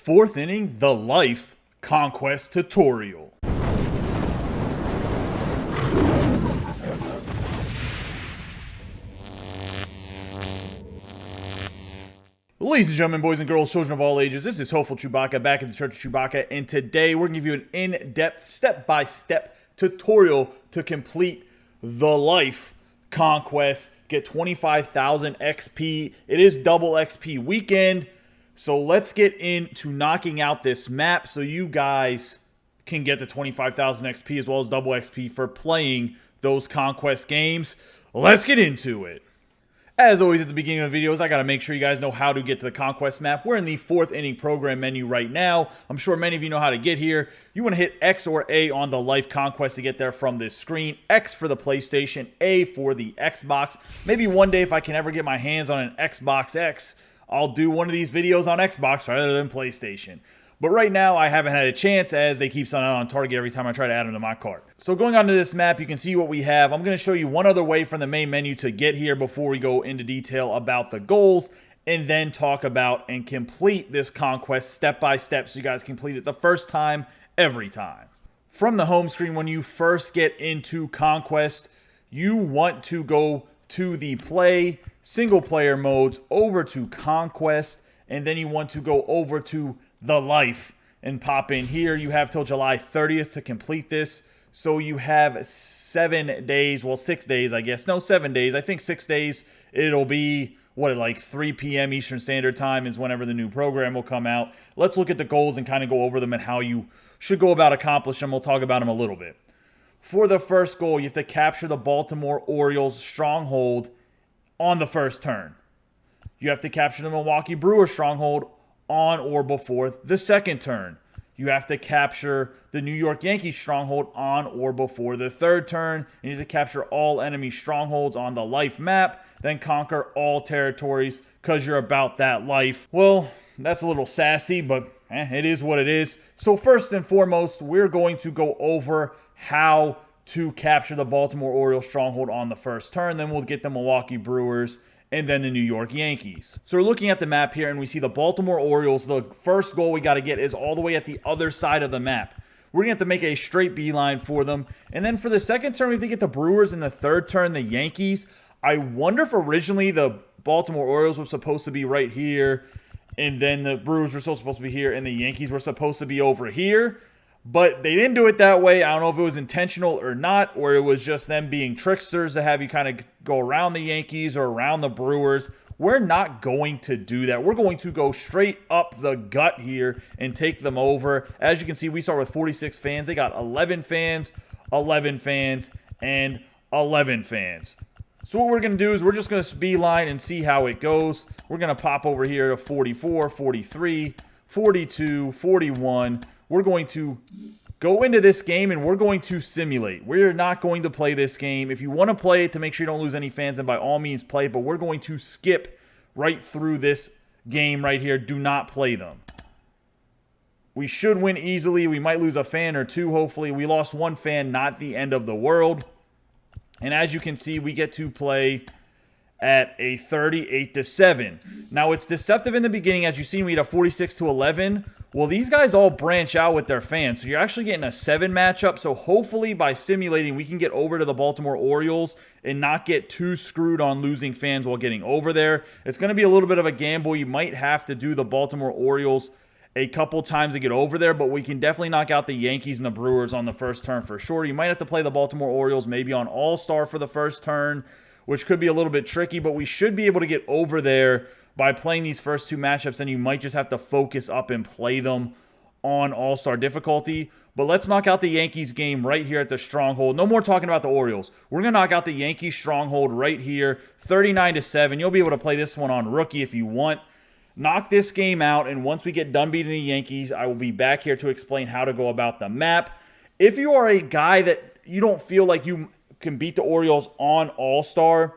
4th inning, the life Conquest tutorial. Ladies and gentlemen, boys and girls, children of all ages, this is Hopeful Chewbacca back at the Church of Chewbacca, and today we're going to give you an in-depth, step-by-step tutorial to complete the life Conquest. Get 25,000 XP. It is double XP weekend, so let's get into knocking out this map so you guys can get the 25,000 XP as well as double XP for playing those Conquest games. Let's get into it. As always at the beginning of the videos, I got to make sure you guys know how to get to the Conquest map. We're in the 4th inning program menu right now. I'm sure many of you know how to get here. You want to hit X or A on the Life Conquest to get there from this screen. X for the PlayStation, A for the Xbox. Maybe one day if I can ever get my hands on an Xbox X, I'll do one of these videos on Xbox rather than PlayStation. But right now, I haven't had a chance as they keep selling out on Target every time I try to add them to my cart. So going on to this map, you can see what we have. I'm going to show you one other way from the main menu to get here before we go into detail about the goals, and then talk about and complete this Conquest step by step so you guys complete it the first time, every time. From the home screen, when you first get into Conquest, you want to go to the play single player modes, over to Conquest, and then you want to go over to the life and pop in here. You have till July 30th to complete this, so you have 7 days, well 6 days I guess, no 7 days, I think 6 days. It'll be what, like 3 p.m. Eastern Standard Time is whenever the new program will come out. Let's look at the goals and kind of go over them and how you should go about accomplishing them. We'll talk about them a little bit. For the first goal, you have to capture the Baltimore Orioles stronghold on the first turn. You have to capture the Milwaukee Brewers stronghold on or before the second turn. You have to capture the New York Yankees stronghold on or before the third turn. You need to capture all enemy strongholds on the life map, then conquer all territories because you're about that life. Well, that's a little sassy, but it is what it is. So first and foremost, we're going to go over how to capture the Baltimore Orioles stronghold on the first turn. Then we'll get the Milwaukee Brewers and then the New York Yankees. So we're looking at the map here, and we see the Baltimore Orioles. The first goal we got to get is all the way at the other side of the map. We're going to have to make a straight beeline for them. And then for the second turn, we have to get the Brewers, and the third turn, the Yankees. I wonder if originally the Baltimore Orioles were supposed to be right here, and then the Brewers were still supposed to be here, and the Yankees were supposed to be over here. But they didn't do it that way. I don't know if it was intentional or not, or it was just them being tricksters to have you kind of go around the Yankees or around the Brewers. We're not going to do that. We're going to go straight up the gut here and take them over. As you can see, we start with 46 fans. They got 11 fans, 11 fans, and 11 fans. So what we're going to do is we're just going to beeline and see how it goes. We're going to pop over here to 44, 43, 42, 41. We're going to go into this game and we're going to simulate. We're not going to play this game. If you want to play it to make sure you don't lose any fans, then by all means play. But we're going to skip right through this game right here. Do not play them. We should win easily. We might lose a fan or two, hopefully. We lost one fan, not the end of the world. And as you can see, we get to play at a 38-7. Now, it's deceptive in the beginning. As you've seen, we had a 46-11. Well, these guys all branch out with their fans. So you're actually getting a 7 matchup. So hopefully by simulating, we can get over to the Baltimore Orioles and not get too screwed on losing fans while getting over there. It's going to be a little bit of a gamble. You might have to do the Baltimore Orioles a couple times to get over there, but we can definitely knock out the Yankees and the Brewers on the first turn for sure. You might have to play the Baltimore Orioles maybe on All-Star for the first turn, which could be a little bit tricky, but we should be able to get over there by playing these first 2 matchups, and you might just have to focus up and play them on All-Star difficulty. But let's knock out the Yankees game right here at the Stronghold. No more talking about the Orioles. We're going to knock out the Yankees Stronghold right here, 39-7. You'll be able to play this one on Rookie if you want. Knock this game out, and once we get done beating the Yankees, I will be back here to explain how to go about the map. If you are a guy that you don't feel like you can beat the Orioles on All-Star,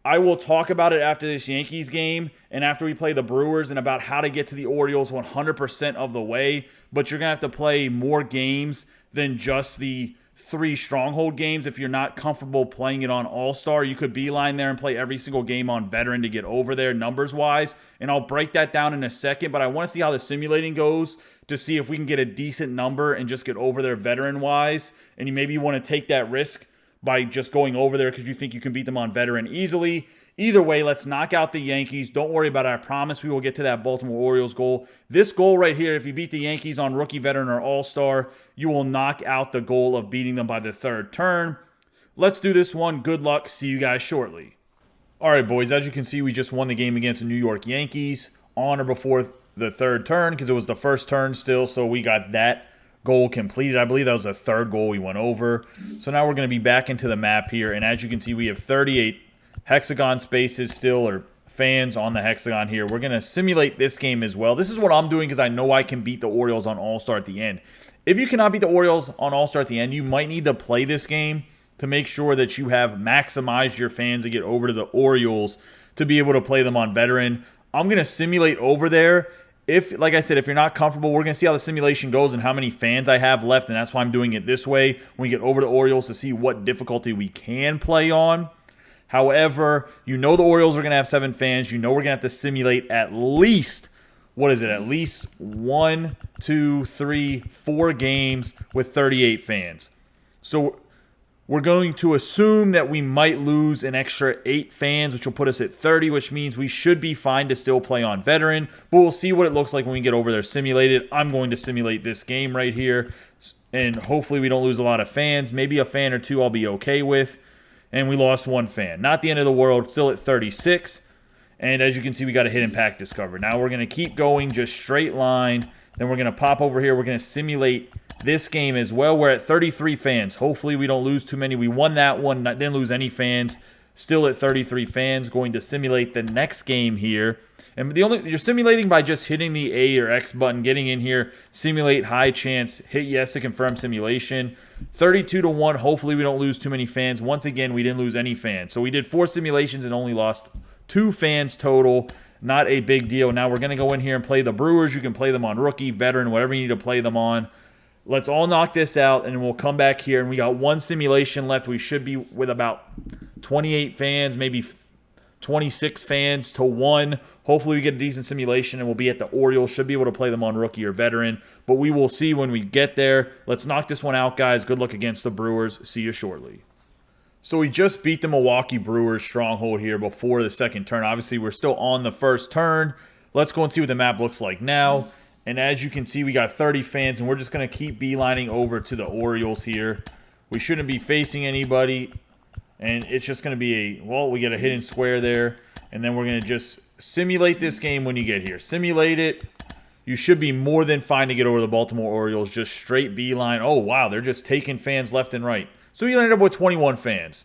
I will talk about it after this Yankees game and after we play the Brewers and about how to get to the Orioles 100% of the way. But you're going to have to play more games than just the 3 stronghold games. If you're not comfortable playing it on All-Star, you could beeline there and play every single game on veteran to get over there numbers-wise. And I'll break that down in a second, but I want to see how the simulating goes to see if we can get a decent number and just get over there veteran-wise. And you maybe want to take that risk by just going over there because you think you can beat them on veteran easily. Either way, let's knock out the Yankees. Don't worry about it. I promise we will get to that Baltimore Orioles goal. This goal right here, if you beat the Yankees on rookie, veteran, or all-star, you will knock out the goal of beating them by the 3rd turn. Let's do this one. Good luck. See you guys shortly. All right, boys. As you can see, we just won the game against the New York Yankees on or before the 3rd turn because it was the 1st turn still, so we got that goal completed. I believe that was the 3rd goal we went over. So now we're going to be back into the map here, and as you can see, we have 38 hexagon spaces still, or fans on the hexagon here. We're going to simulate this game as well. This is what I'm doing because I know I can beat the Orioles on All-Star at the end. If you cannot beat the Orioles on All-Star at the end, you might need to play this game to make sure that you have maximized your fans to get over to the Orioles to be able to play them on veteran. I'm going to simulate over there. If, like I said, if you're not comfortable, we're going to see how the simulation goes and how many fans I have left, and that's why I'm doing it this way when we get over to the Orioles to see what difficulty we can play on. However, you know the Orioles are going to have 7 fans. You know we're going to have to simulate at least, what is it, at least 1, 2, 3, 4 games with 38 fans. So we're going to assume that we might lose an extra 8 fans, which will put us at 30, which means we should be fine to still play on veteran. But we'll see what it looks like when we get over there simulated. I'm going to simulate this game right here, and hopefully we don't lose a lot of fans. Maybe a fan or 2 I'll be okay with. And we lost 1 fan. Not the end of the world. Still at 36. And as you can see, we got a hidden pack discovered. Now we're going to keep going, just straight line. Then we're going to pop over here. We're going to simulate this game as well. We're at 33 fans. Hopefully we don't lose too many. We won that one. Didn't lose any fans. Still at 33 fans. Going to simulate the next game here. And you're simulating by just hitting the A or X button, getting in here, simulate high chance, hit yes to confirm simulation. 32-1. Hopefully we don't lose too many fans. Once again, we didn't lose any fans. So we did 4 simulations and only lost 2 fans total. Not a big deal. Now we're going to go in here and play the Brewers. You can play them on rookie, veteran, whatever you need to play them on. Let's all knock this out, and we'll come back here. And we got 1 simulation left. We should be with about 28 fans, maybe 26 fans to 1. Hopefully we get a decent simulation, and we'll be at the Orioles. Should be able to play them on rookie or veteran, but we will see when we get there. Let's knock this one out, guys. Good luck against the Brewers. See you shortly. So we just beat the Milwaukee Brewers stronghold here before the 2nd turn. Obviously, we're still on the 1st turn. Let's go and see what the map looks like now. And as you can see, we got 30 fans, and we're just going to keep beelining over to the Orioles here. We shouldn't be facing anybody, and it's just going to be we get a hidden square there, and then we're going to just simulate this game when you get here. Simulate it. You should be more than fine to get over the Baltimore Orioles. Just straight beeline. Oh, wow. They're just taking fans left and right. So you ended up with 21 fans.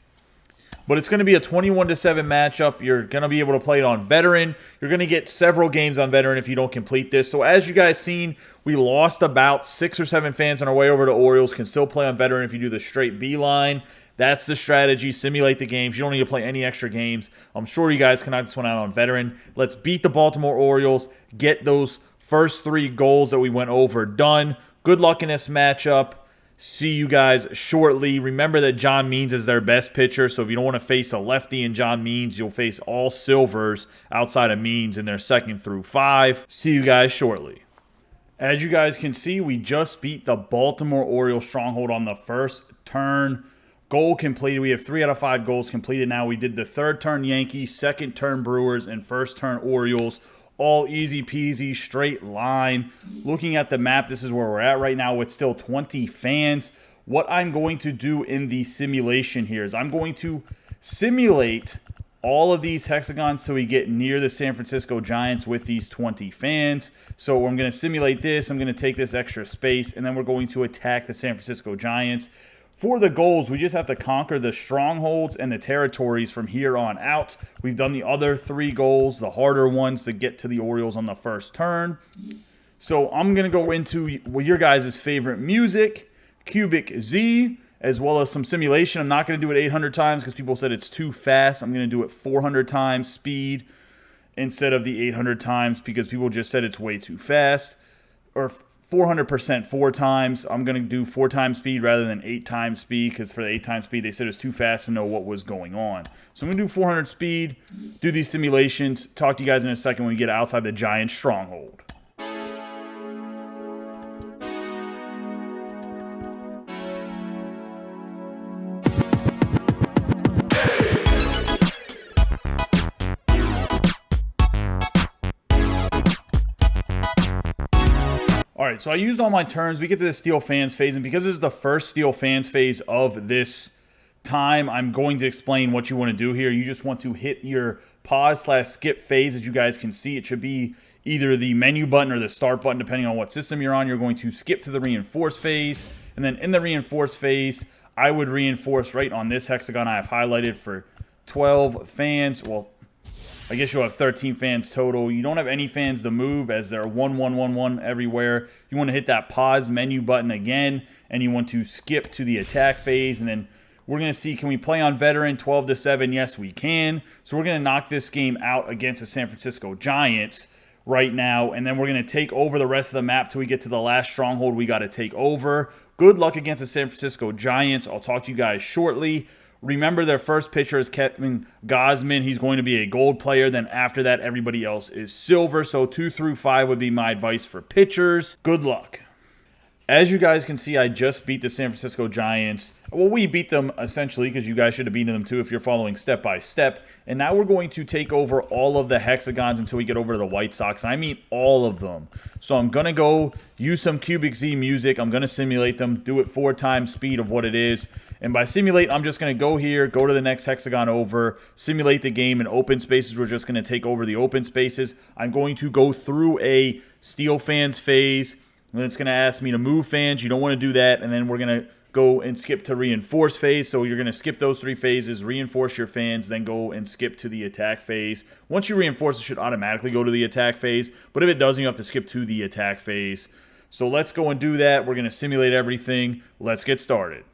But it's going to be a 21-7 matchup. You're going to be able to play it on veteran. You're going to get several games on veteran if you don't complete this. So as you guys seen, we lost about 6 or 7 fans on our way over to Orioles. Can still play on veteran if you do the straight beeline. That's the strategy. Simulate the games. You don't need to play any extra games. I'm sure you guys can knock this one out on veteran. Let's beat the Baltimore Orioles. Get those first 3 goals that we went over done. Good luck in this matchup. See you guys shortly. Remember that John Means is their best pitcher, so if you don't want to face a lefty in John Means, you'll face all silvers outside of Means in their 2nd through 5. See you guys shortly. As you guys can see, we just beat the Baltimore Orioles stronghold on the 1st turn. Goal completed. We have 3 out of 5 goals completed now. We did the 3rd turn Yankees, 2nd turn Brewers, and 1st turn Orioles. All easy peasy, straight line. Looking at the map, this is where we're at right now with still 20 fans. What I'm going to do in the simulation here is I'm going to simulate all of these hexagons so we get near the San Francisco Giants with these 20 fans. So I'm going to simulate this. I'm going to take this extra space, and then we're going to attack the San Francisco Giants. For the goals, we just have to conquer the strongholds and the territories from here on out. We've done the other 3 goals, the harder ones, to get to the Orioles on the 1st turn. So I'm going to go into your guys' favorite music, Cubic Z, as well as some simulation. I'm not going to do it 800 times because people said it's too fast. I'm going to do it 400 times speed instead of the 800 times because people just said it's way too fast. Or 400% 4x. I'm going to do 4x speed rather than 8x speed because for the 8x speed, they said it was too fast to know what was going on. So I'm going to do 400 speed, do these simulations, talk to you guys in a second when we get outside the giant stronghold. All right, so I used all my turns. We get to the Steel Fans phase, and because this is the first Steel Fans phase of this time, I'm going to explain what you want to do here. You just want to hit your pause/skip phase. As you guys can see, it should be either the menu button or the start button, depending on what system you're on. You're going to skip to the reinforce phase, and then in the reinforce phase, I would reinforce right on this hexagon I have highlighted for 12 fans. Well, I guess you'll have 13 fans total. You don't have any fans to move as there are 1, 1, 1, 1 everywhere. You want to hit that pause menu button again, and you want to skip to the attack phase. And then we're going to see, can we play on veteran 12-7? Yes, we can. So we're going to knock this game out against the San Francisco Giants right now. And then we're going to take over the rest of the map till we get to the last stronghold we got to take over. Good luck against the San Francisco Giants. I'll talk to you guys shortly. Remember, their first pitcher is Kevin Gausman. He's going to be a gold player. Then after that, everybody else is silver. So 2 through 5 would be my advice for pitchers. Good luck. As you guys can see, I just beat the San Francisco Giants. Well, we beat them essentially because you guys should have beaten them too if you're following step by step. And now we're going to take over all of the hexagons until we get over to the White Sox. And I mean all of them. So I'm going to go use some Cubic Z music. I'm going to simulate them, do it 4x speed of what it is. And by simulate, I'm just going to go here, go to the next hexagon over, simulate the game in open spaces. We're just going to take over the open spaces. I'm going to go through a Steel Fans phase. And it's going to ask me to move fans. You don't want to do that. And then we're going to go and skip to reinforce phase. So you're going to skip those 3 phases, reinforce your fans, then go and skip to the attack phase. Once you reinforce, it should automatically go to the attack phase. But if it doesn't, you have to skip to the attack phase. So let's go and do that. We're going to simulate everything. Let's get started.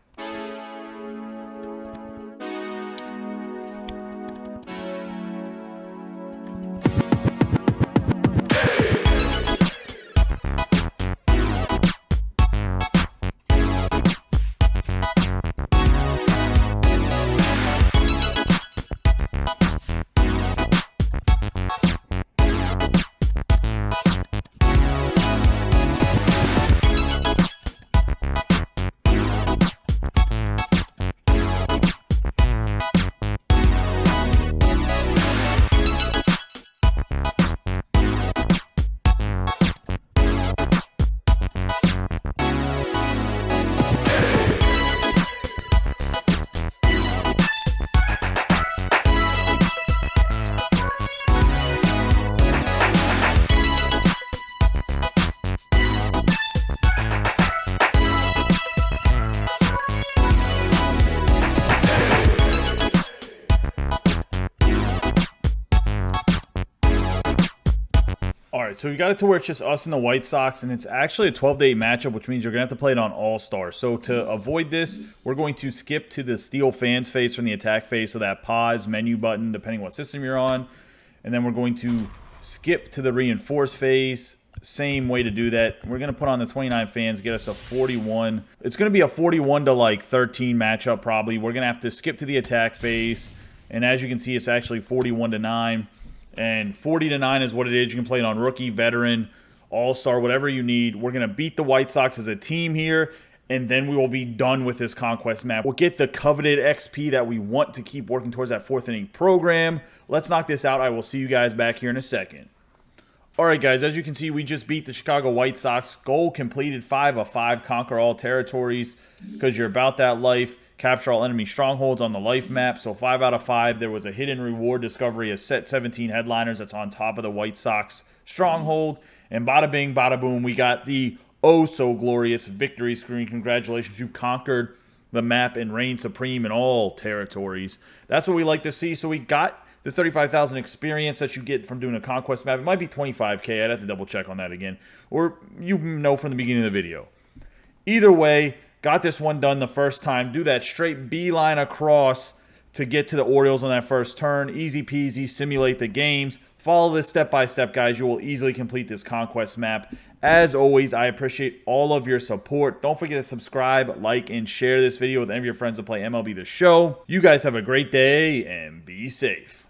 All right, so you got it to where it's just us and the White Sox, and it's actually a 12-8 matchup, which means you're going to have to play it on All-Star. So to avoid this, we're going to skip to the Steel Fans phase from the attack phase, so that pause menu button, depending what system you're on. And then we're going to skip to the Reinforce phase. Same way to do that. We're going to put on the 29 fans, get us a 41. It's going to be a 41 to like 13 matchup probably. We're going to have to skip to the attack phase. And as you can see, it's actually 41 to 9. And 40 to 9 is what it is. You can play it on rookie, veteran, all-star, whatever you need. We're going to beat the White Sox as a team here, and then we will be done with this Conquest map. We'll get the coveted XP that we want to keep working towards that 4th inning program. Let's knock this out. I will see you guys back here in a second. All right, guys, as you can see, we just beat the Chicago White Sox. Goal completed, 5 of 5. Conquer all territories because you're about that life. Capture all enemy strongholds on the life map. So 5 out of 5. There was a hidden reward discovery, a set 17 headliners that's on top of the White Sox stronghold. And bada bing, bada boom, we got the oh-so-glorious victory screen. Congratulations, you've conquered the map and reigned supreme in all territories. That's what we like to see. So we got the 35,000 experience that you get from doing a Conquest map. It might be 25K. I'd have to double check on that again. Or you know from the beginning of the video. Either way, got this one done the first time. Do that straight beeline across to get to the Orioles on that first turn. Easy peasy. Simulate the games. Follow this step by step, guys. You will easily complete this Conquest map. As always, I appreciate all of your support. Don't forget to subscribe, like, and share this video with any of your friends that play MLB The Show. You guys have a great day and be safe.